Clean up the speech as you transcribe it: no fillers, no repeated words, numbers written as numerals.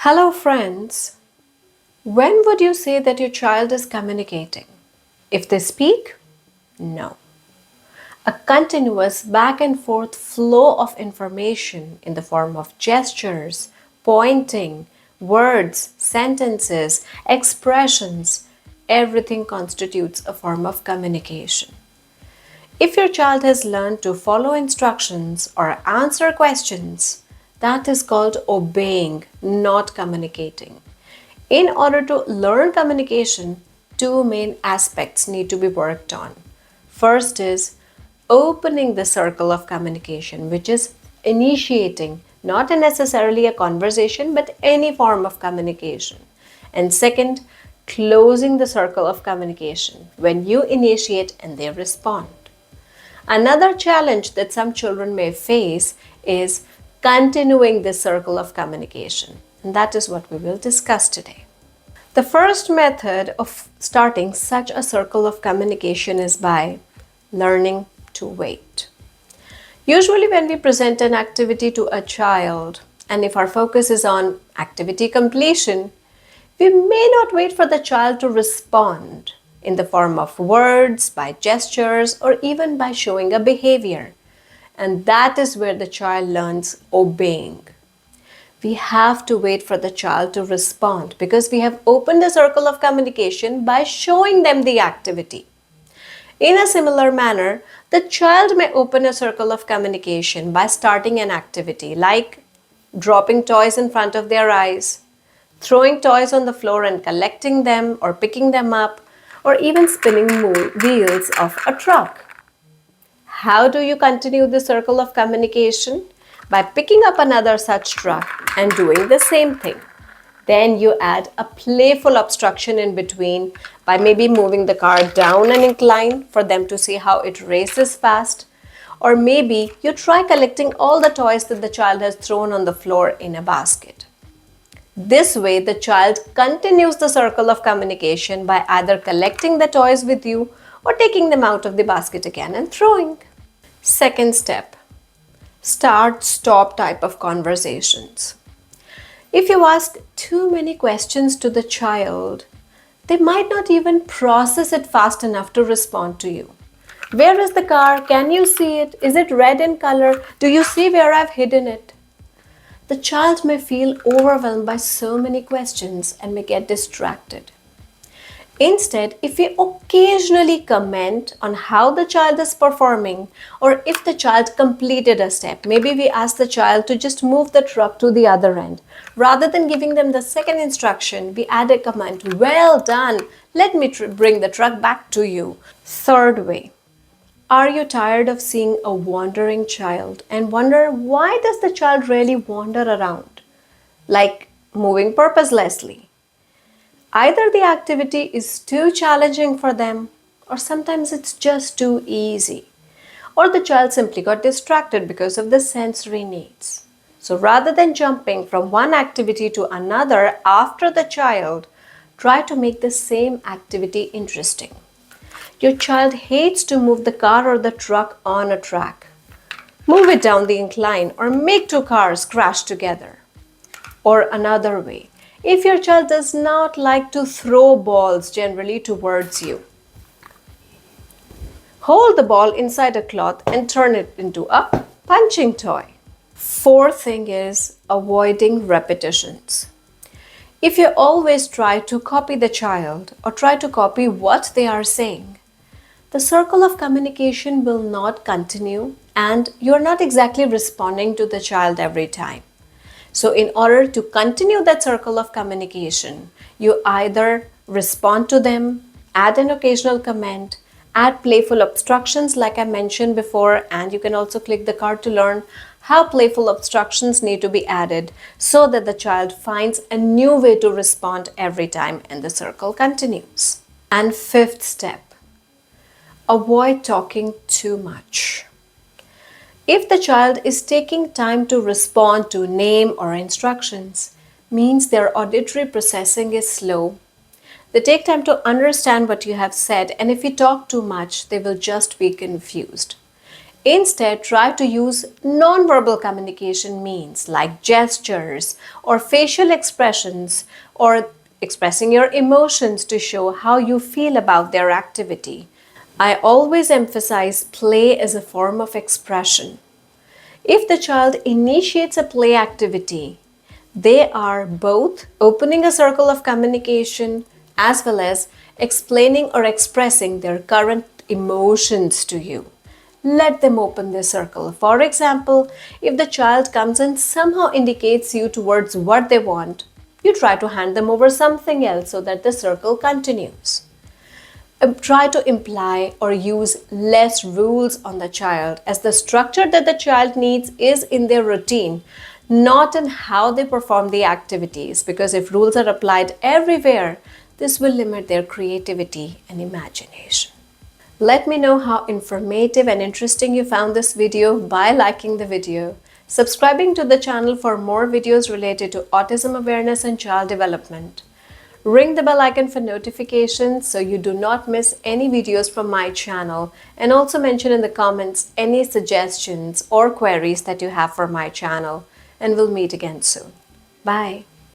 Hello, friends. When would you say that your child is communicating? If they speak? No. A continuous back and forth flow of information in the form of gestures, pointing, words, sentences, expressions, everything constitutes a form of communication. If your child has learned to follow instructions or answer questions, that is called obeying, not communicating. In order to learn communication, two main aspects need to be worked on. First is opening the circle of communication, which is initiating not necessarily a conversation but any form of communication. And second, closing the circle of communication when you initiate and they respond. Another challenge that some children may face is continuing this circle of communication. And that is what we will discuss today. The first method of starting such a circle of communication is by learning to wait. Usually, when we present an activity to a child, and if our focus is on activity completion, we may not wait for the child to respond in the form of words, by gestures, or even by showing a behavior. And that is where the child learns obeying. We have to wait for the child to respond because we have opened the circle of communication by showing them the activity. In a similar manner, the child may open a circle of communication by starting an activity like dropping toys in front of their eyes, throwing toys on the floor and collecting them or picking them up, or even spinning wheels of a truck. How do you continue the circle of communication? By picking up another such truck and doing the same thing. Then you add a playful obstruction in between by maybe moving the car down an incline for them to see how it races fast. Or maybe you try collecting all the toys that the child has thrown on the floor in a basket. This way, the child continues the circle of communication by either collecting the toys with you or taking them out of the basket again and throwing. Second step, start-stop type of conversations. If you ask too many questions to the child, they might not even process it fast enough to respond to you. Where is the car? Can you see it? Is it red in color? Do you see where I've hidden it? The child may feel overwhelmed by so many questions and may get distracted. Instead, if we occasionally comment on how the child is performing, or if the child completed a step, maybe we ask the child to just move the truck to the other end. Rather than giving them the second instruction, we add a comment, well done, let me bring the truck back to you. Third way, are you tired of seeing a wandering child and wonder why does the child really wander around? Like moving purposelessly. Either the activity is too challenging for them, or sometimes it's just too easy, or the child simply got distracted because of the sensory needs. So rather than jumping from one activity to another after the child, try to make the same activity interesting. Your child hates to move the car or the truck on a track. Move it down the incline or make two cars crash together. Or another way, if your child does not like to throw balls generally towards you, hold the ball inside a cloth and turn it into a punching toy. Fourth thing is avoiding repetitions. If you always try to copy the child or try to copy what they are saying, the circle of communication will not continue and you're not exactly responding to the child every time. So in order to continue that circle of communication, you either respond to them, add an occasional comment, add playful obstructions like I mentioned before, and you can also click the card to learn how playful obstructions need to be added so that the child finds a new way to respond every time and the circle continues. And fifth step, avoid talking too much. If the child is taking time to respond to name or instructions, means their auditory processing is slow. They take time to understand what you have said, and if you talk too much, they will just be confused. Instead, try to use non-verbal communication means like gestures or facial expressions or expressing your emotions to show how you feel about their activity. I always emphasize play as a form of expression. If the child initiates a play activity, they are both opening a circle of communication as well as explaining or expressing their current emotions to you. Let them open their circle. For example, if the child comes and somehow indicates you towards what they want, you try to hand them over something else so that the circle continues. Try to imply or use less rules on the child, as the structure that the child needs is in their routine, not in how they perform the activities, because if rules are applied everywhere, this will limit their creativity and imagination. Let me know how informative and interesting you found this video by liking the video, subscribing to the channel for more videos related to autism awareness and child development. Ring the bell icon for notifications so you do not miss any videos from my channel, and also mention in the comments any suggestions or queries that you have for my channel, and we'll meet again soon. Bye.